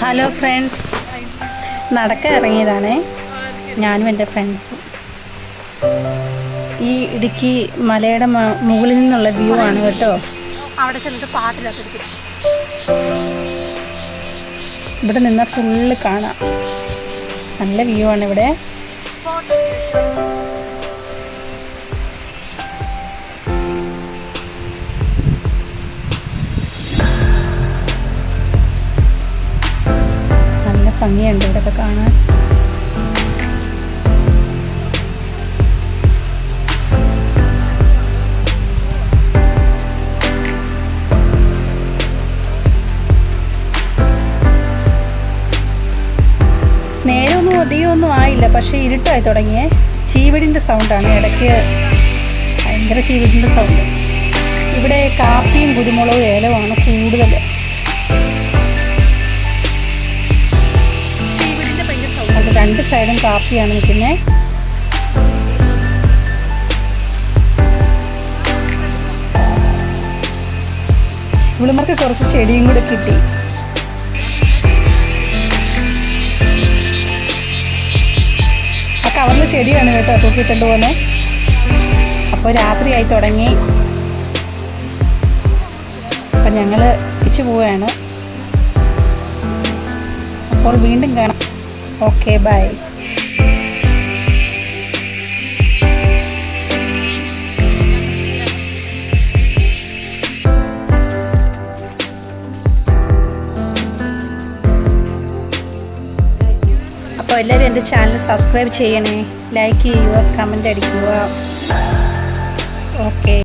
Hello friends, നടക്കാൻ ഇറങ്ങിയതാണേ ഞാനും എൻ്റെ ഫ്രണ്ട്സും. ഈ ഇടുക്കി മലയുടെ മുകളിൽ നിന്നുള്ള വ്യൂ ആണ് കേട്ടോ. അവിടെ ചെന്നിട്ട് പാട്ടില്ലാത്ത ഇവിടെ നിന്ന് ഫുള്ള് കാണാം. നല്ല വ്യൂ ആണ് ഇവിടെ. നല്ല ഭംഗിയുണ്ട് ഇവിടെയൊക്കെ കാണാൻ. നേരമൊന്നും അധികമൊന്നും ആയില്ല, പക്ഷേ ഇരുട്ടായി തുടങ്ങിയേ. ചീവടിൻ്റെ സൗണ്ടാണ് ഇടയ്ക്ക്, ഭയങ്കര ചീവടിൻ്റെ സൗണ്ട്. ഇവിടെ കാപ്പിയും കുരുമുളകും ഏലവുമാണ് കൂടുതൽ. അത് രണ്ട് സൈഡും കാപ്പിയാണ് നിൽക്കുന്നത്. ഇവിടുമാർക്ക് കുറച്ച് ചെടിയും കൂടെ കിട്ടി. കവറിൽ ചെടിയാണ് കേട്ടോ തൂക്കിയിട്ടുണ്ട് പോലെ. അപ്പോൾ രാത്രിയായി തുടങ്ങി. അപ്പം ഞങ്ങൾ തിരിച്ചു പോവുകയാണ്. അപ്പോൾ വീണ്ടും കാണാം. Okay, bye. അപ്പോൾ എല്ലാവരും എൻ്റെ ചാനൽ സബ്സ്ക്രൈബ് ചെയ്യണേ, ലൈക്ക് ചെയ്യുക, കമൻ്റ് അടിക്കുക. ഓക്കെ.